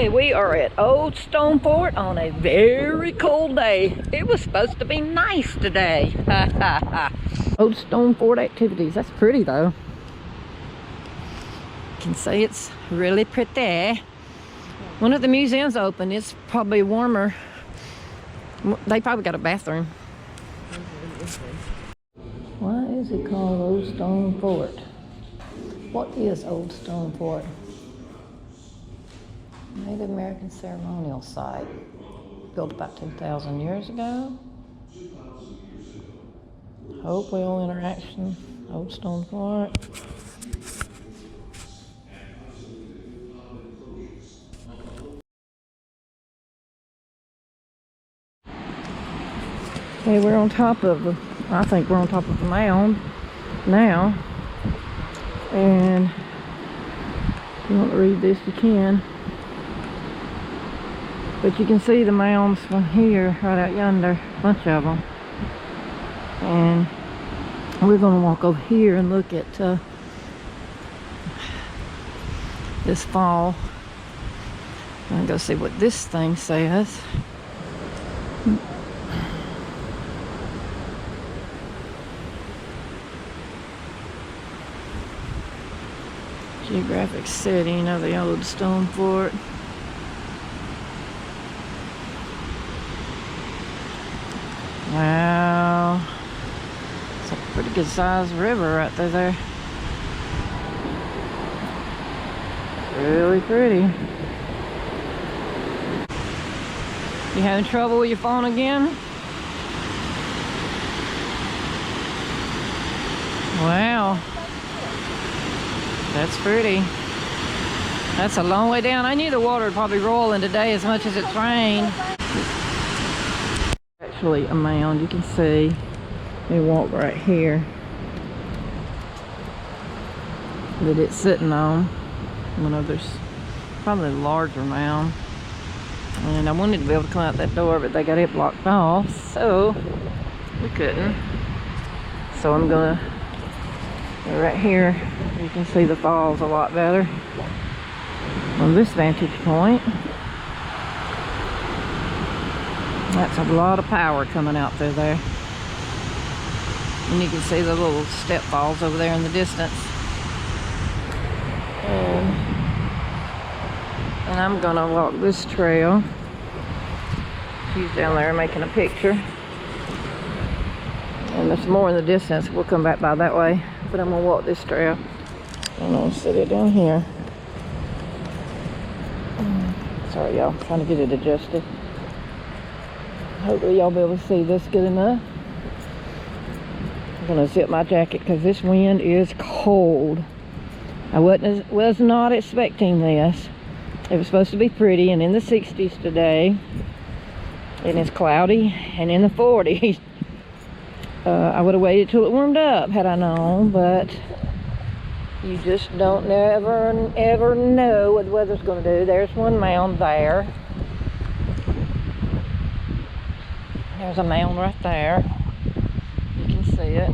Okay, we are at Old Stone Fort on a very cold day. It was supposed to be nice today. Old Stone Fort activities. That's pretty though. You can see it's really pretty. One of the museums open. It's probably warmer. They probably got a bathroom. Why is it called Old Stone Fort? What is Old Stone Fort? Native American ceremonial site. Built about 2,000 years ago. Hope Wheel Interaction, Old Stone Fort. Okay, we're on top of the, I think we're on top of the mound now. And if you want to read this, you can. But you can see the mounds from here, right out yonder, a bunch of them. And we're going to walk over here and look at this fall. I'm going to go see what this thing says. Geographic setting of the Old Stone Fort. Wow, it's a pretty good sized river right there. Really pretty. You having trouble with your phone again? Wow, that's pretty. That's a long way down. I knew the water would probably roll in today as much as it's rained. Actually a mound, you can see. We walk right here that it's sitting on. One of there's probably a larger mound. And I wanted to be able to come out that door, but they got it blocked off, so we couldn't. So I'm gonna go right here. You can see the falls a lot better from this vantage point. That's a lot of power coming out through there. And you can see the little step falls over there in the distance. And I'm gonna walk this trail. She's down there making a picture. And there's more in the distance. We'll come back by that way. But I'm gonna walk this trail. I'm gonna sit it down here. Sorry y'all, I'm trying to get it adjusted. Hopefully y'all be able to see this good enough. I'm gonna zip my jacket because this wind is cold. I was not expecting this. It was supposed to be pretty and in the 60s today. And it's cloudy and in the 40s. I would have waited till it warmed up had I known, but you just don't ever know what the weather's gonna do. There's one mound there. There's a mound right there. You can see it.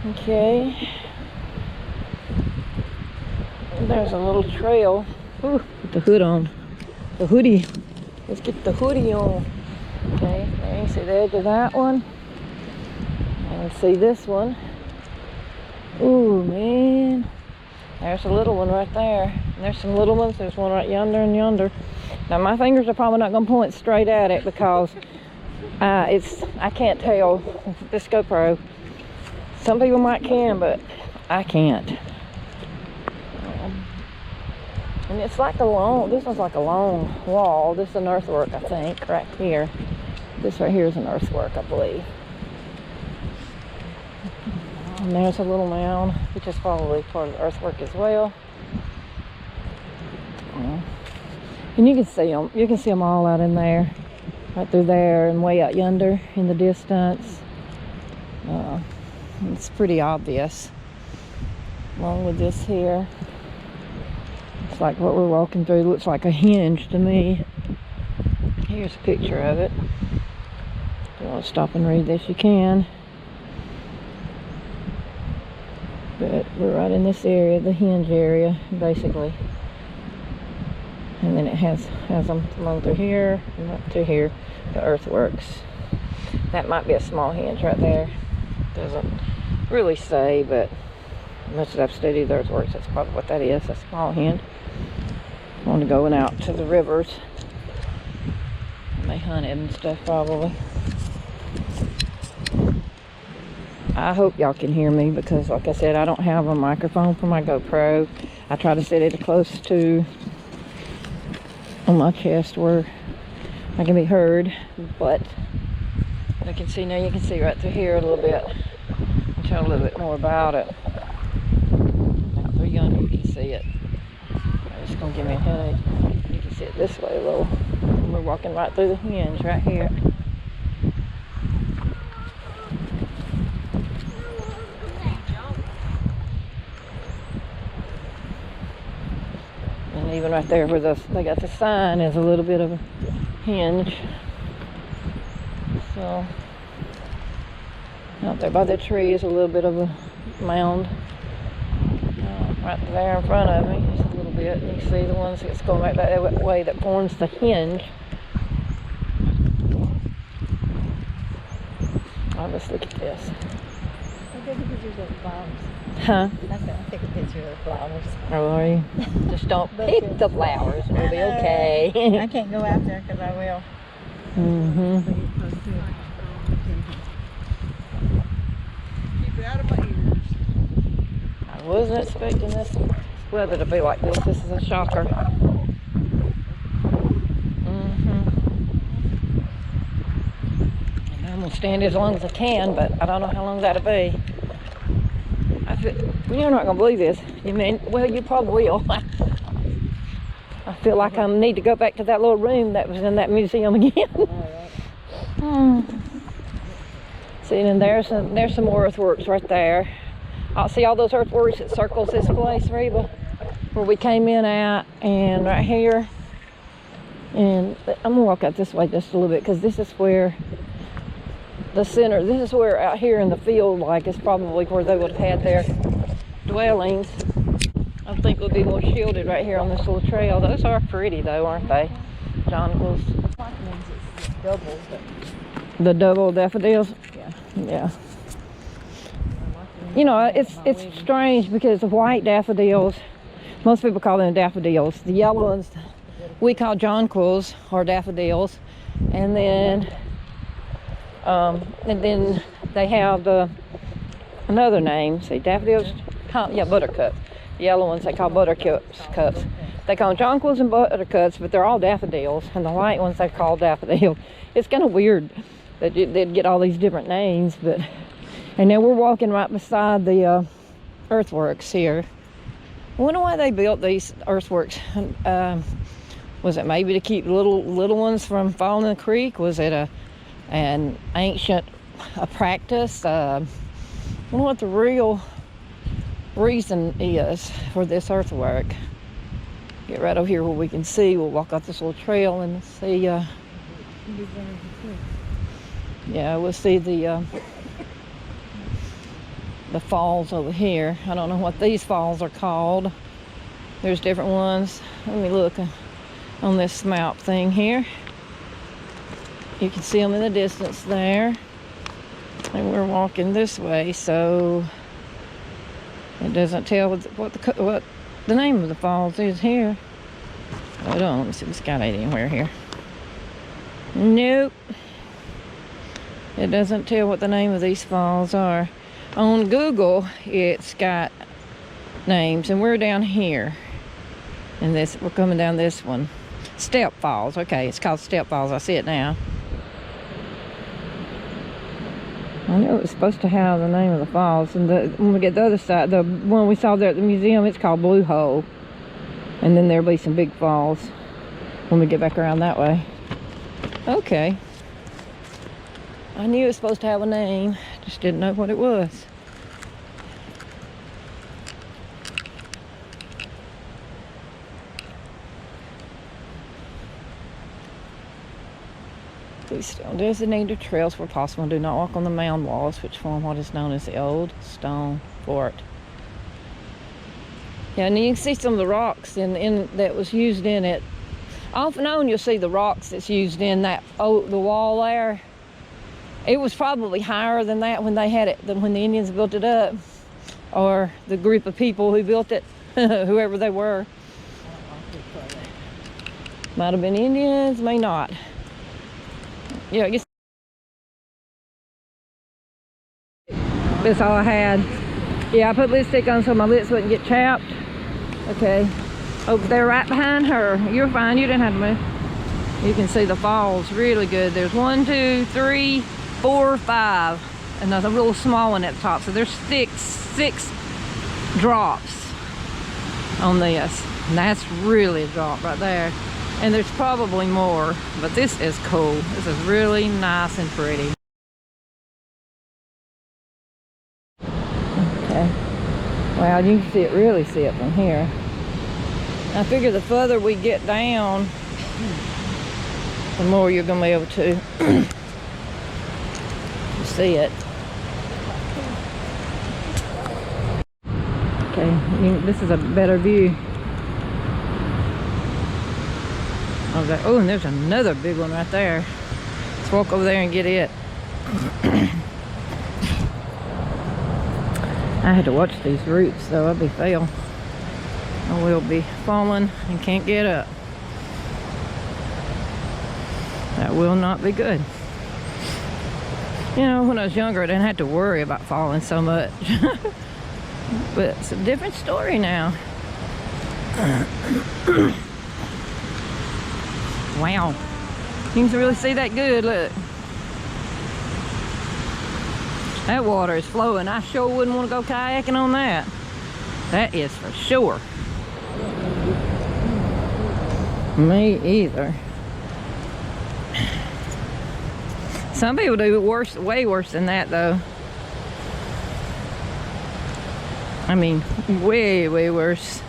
Okay. And there's a little trail. Ooh, with the hood on. The hoodie. Let's get the hoodie on. Okay, there you see the edge of that one. And see this one. Ooh, man. There's a little one right there. And there's some little ones. There's one right yonder and yonder. Now my fingers are probably not going to point straight at it because I can't tell with this GoPro. Some people might can, but I can't. And it's like this one's like a long wall. This is an earthwork, I think, right here. This right here is an earthwork, I believe. And there's a little mound, which is probably part of the earthwork as well. And you can see them. You can see them all out in there, right through there, and way out yonder in the distance. It's pretty obvious. Along with this here, it's like what we're walking through looks like a hinge to me. Here's a picture of it. If you want to stop and read this, you can. But we're right in this area, the hinge area, basically. And then it has them along through here and up to here, the earthworks. That might be a small hinge right there. Doesn't really say, but much as I've studied the earthworks, that's probably what that is, a small hinge. Want to going out to the rivers. And they hunted and stuff probably. I hope y'all can hear me because, like I said, I don't have a microphone for my GoPro. I try to set it close to on my chest where I can be heard, but I can see now. You can see right through here a little bit. I'll tell a little bit more about it. Out through yonder, you can see it. It's gonna give me a headache. You can see it this way a little. We're walking right through the hinge right here. And even right there where they got the sign is a little bit of a hinge. So out there by the tree is a little bit of a mound. Right there in front of me, just a little bit. And you see the ones that's going right that way that forms the hinge. Oh, let's look at this. I'll take a picture of the flowers. Huh? I said I'll take a picture of the flowers. Oh, are you? Just don't pick the flowers. It'll be okay. I can't go out there because I will. Mm-hmm. Keep it out of my ears. I wasn't expecting this weather to be like this. This is a shocker. I'm gonna stand as long as I can, but I don't know how long that'll be. You're not gonna believe this. You mean? Well, you probably will. I feel like I need to go back to that little room that was in that museum again. See, and there's some more earthworks right there. I see all those earthworks that circles this place, Reba, where we came in at, and right here. And I'm gonna walk out this way just a little bit because this is where the center. This is where out here in the field, like, is probably where they would have had their dwellings. I think it would be more shielded right here on this little trail. Those are pretty though, aren't they? Jonquils. The double daffodils? Yeah. Yeah. You know, it's strange because the white daffodils, most people call them daffodils. The yellow ones we call jonquils or daffodils. And then they have another name. See, daffodils, yeah, buttercups. The yellow ones they call buttercups. They call them jonquils and buttercups, but they're all daffodils. And the white ones they call daffodils. It's kind of weird that they'd get all these different names, but. And now we're walking right beside the earthworks here. I wonder why they built these earthworks. Was it maybe to keep little ones from falling in the creek? Was it an ancient practice? I wonder what the real reason is for this earthwork. Get right over here where we can see. We'll walk up this little trail and see. Yeah, we'll see the falls over here. I don't know what these falls are called. There's different ones. Let me look on this map thing here. You can see them in the distance there. And we're walking this way, so it doesn't tell what the name of the falls is here. Hold on, let me see if it's got it anywhere here. Nope. It doesn't tell what the name of these falls are. On Google, it's got names, and we're down here. And we're coming down this one. Step Falls. Okay, it's called Step Falls. I see it now. I know it was supposed to have the name of the falls. And when we get the other side, the one we saw there at the museum, it's called Blue Hole. And then there'll be some big falls when we get back around that way. Okay. I knew it was supposed to have a name, just didn't know what it was. Please stay on designated trails where possible and do not walk on the mound walls, which form what is known as the Old Stone Fort. Yeah, and you can see some of the rocks in that was used in it Off and on, you'll see the rocks that's used in that the wall there. It was probably higher than that when they had it, than when the Indians built it up, or the group of people who built it, whoever they were. Might have been Indians, may not. Yeah, I guess that's all I had. Yeah, I put lipstick on so my lips wouldn't get chapped. Okay, over there right behind her. You're fine, you didn't have to move. You can see the falls really good. There's 1, 2, 3, 4, 5, and there's a little small one at the top. So there's six drops on this, and that's really a drop right there. And there's probably more, but this is cool. This is really nice and pretty. Okay. Wow, you can see it, really see it from here. I figure the further we get down, the more you're gonna be able to see it. Okay, this is a better view. Oh, and there's another big one right there. Let's walk over there and get it. I had to watch these roots though. I'll be fail. I will be falling and can't get up. That will not be good. You know, when I was younger, I didn't have to worry about falling so much. But it's a different story now. Wow. You can really see that good, look. That water is flowing. I sure wouldn't want to go kayaking on that. That is for sure. Me either. Some people do it worse, way worse than that though. I mean, way, way worse.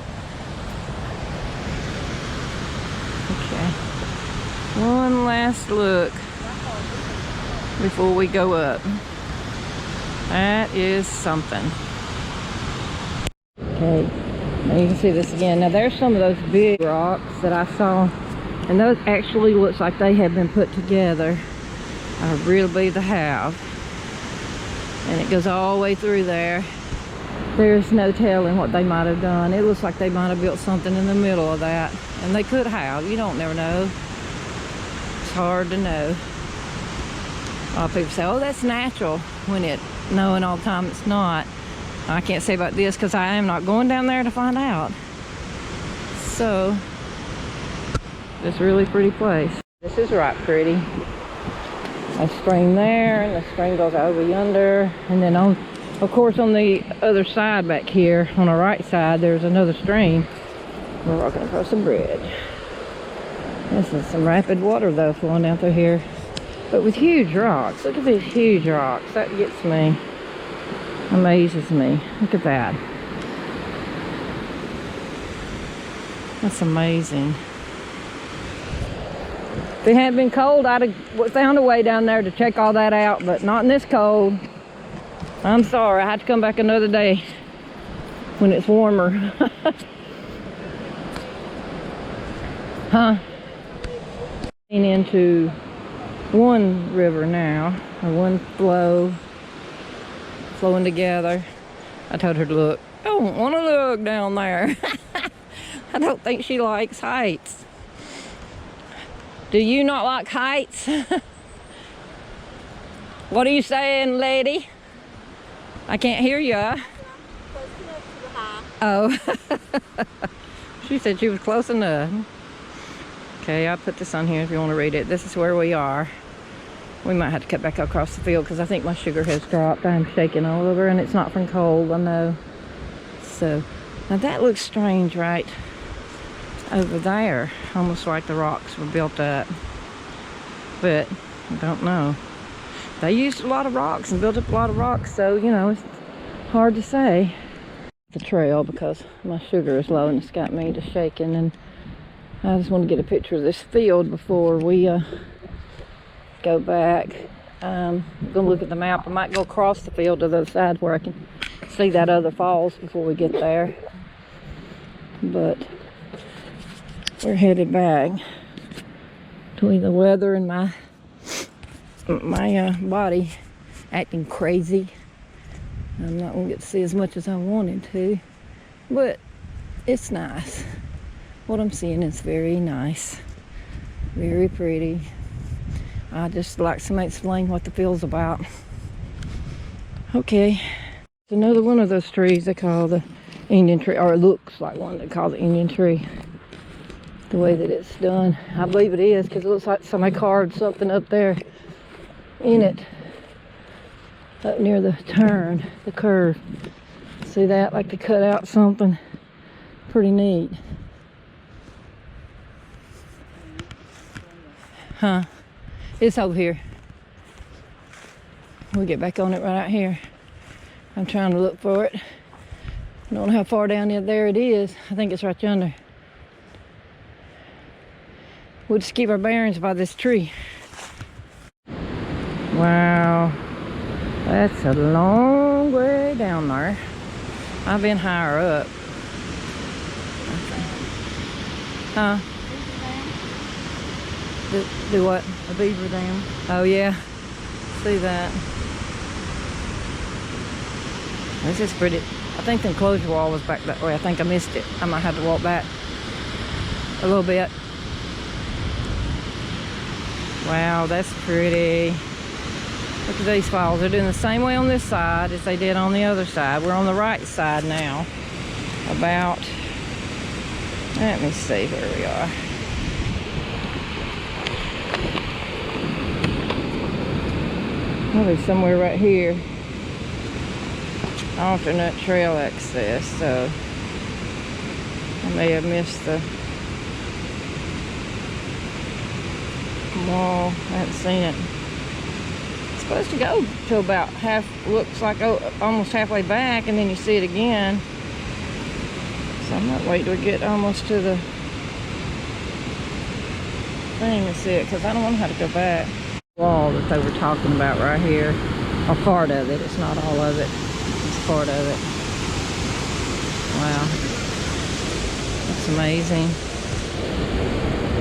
Okay. One last look before we go up. That is something. Okay, now you can see this again. Now there's some of those big rocks that I saw, and those actually looks like they have been put together. I really believe they have. And it goes all the way through there. There's no telling what they might have done. It looks like they might have built something in the middle of that. And they could have. You don't never know. It's hard to know. A lot of people say, oh, that's natural, when it, knowing all the time it's not. I can't say about this because I am not going down there to find out. So, it's a really pretty place. This is right pretty. A stream there, and the stream goes over yonder, and then on, of course, on the other side back here, on the right side, there's another stream. We're walking across a bridge. This is some rapid water though flowing down through here, but with huge rocks. Look at these huge rocks. That gets me, amazes me. Look at that. That's amazing. If it hadn't been cold, I'd have found a way down there to check all that out, but not in this cold. I'm sorry, I have to come back another day when it's warmer. Huh? Into one river now, or one flow, flowing together. I told her to look. I don't want to look down there. I don't think she likes heights. Do you not like heights? What are you saying, lady? I can't hear you. Oh. She said she was close enough. Okay, I'll put this on here if you want to read it. This is where we are. We might have to cut back across the field because I think my sugar has dropped. I'm shaking all over, and it's not from cold, I know. So, now that looks strange right over there. Almost like the rocks were built up. But, I don't know. They used a lot of rocks and built up a lot of rocks, so, you know, it's hard to say. The trail, because my sugar is low and it's got me to shaking, and I just want to get a picture of this field before we go back. I'm going to look at the map. I might go across the field to the other side where I can see that other falls before we get there. But we're headed back. between the weather and my body acting crazy. I'm not gonna get to see as much as I wanted to, but it's nice. What I'm seeing is very nice, very pretty. I just like somebody to explain what the field's about. Okay, it's another one of those trees they call the Indian tree, or it looks like one they call the Indian tree. The way that it's done, I believe it is, because it looks like somebody carved something up there in it, up near the turn, the curve. See that? Like they cut out something. Pretty neat. Huh? It's over here. We'll get back on it right out here. I'm trying to look for it. I don't know how far down there it is. I think it's right yonder. We'll just keep our bearings by this tree. Wow. That's a long way down there. I've been higher up. Huh? Do what? A beaver dam. Oh yeah. See that. This is pretty. I think the enclosure wall was back that way. I think I missed it. I might have to walk back a little bit. Wow, that's pretty. Look at these falls. They're doing the same way on this side as they did on the other side. We're on the right side now. About, let me see where we are. Probably somewhere right here. Alternate trail access, so I may have missed the wall. I haven't seen it. It's supposed to go to about half, looks like almost halfway back, and then you see it again. So I might wait till we get almost to the thing to see it, because I don't want to have to go back. Wall that they were talking about right here, or part of it. It's not all of it. It's part of it. Wow, that's amazing.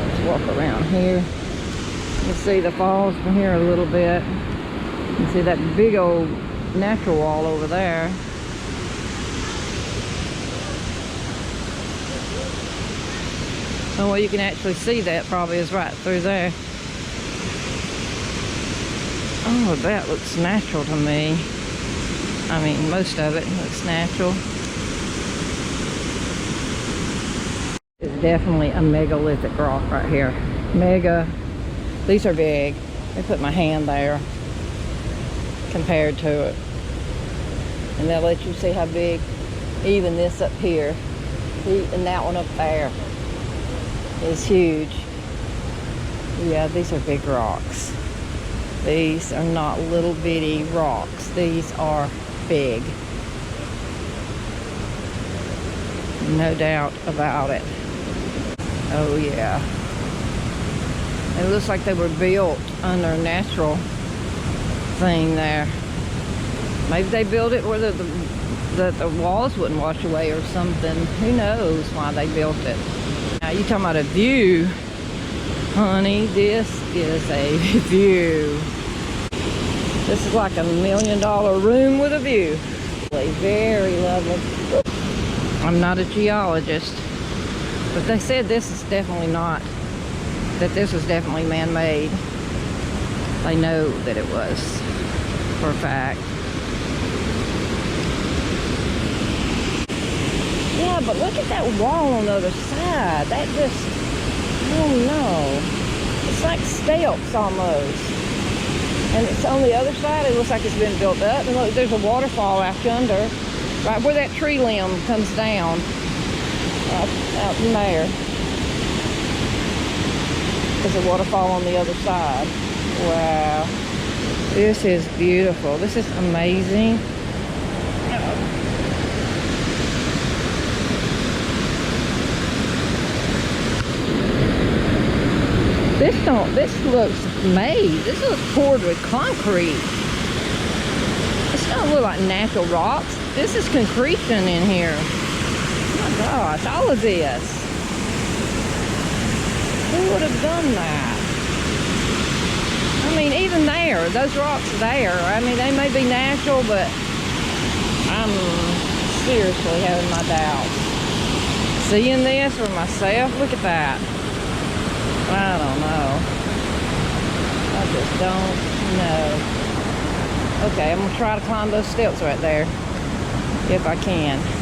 Let's walk around here. You can see the falls from here a little bit. You can see that big old natural wall over there. The way you can actually see that probably is right through there. Oh, that looks natural to me. I mean, most of it looks natural. It's definitely a megalithic rock right here. Mega. These are big. I put my hand there compared to it. And they'll let you see how big. Even this up here. And that one up there is huge. Yeah, these are big rocks. These are not little bitty rocks. These are big. No doubt about it. Oh yeah. It looks like they were built under a natural thing there. Maybe they built it where the walls wouldn't wash away or something. Who knows why they built it. Now you talking about a view. Honey, this is a view. This is like $1 million room with a view. Very lovely. I'm not a geologist, but they said this is definitely not, that this was definitely man-made. They know that it was, for a fact. Yeah, but look at that wall on the other side. That just, I don't know. It's like steps almost. And it's on the other side. It looks like it's been built up. And look, there's a waterfall out yonder. Right where that tree limb comes down. Out in there. There's a waterfall on the other side. Wow. This is beautiful. This is amazing. This looks made. This looks poured with concrete. This don't look like natural rocks. This is concretion in here. Oh my gosh, all of this. Who would have done that? Those rocks there, I mean, they may be natural, but I'm seriously having my doubts. Seeing this for myself, look at that. I don't know. I just don't know. Okay, I'm gonna try to climb those steps right there if I can.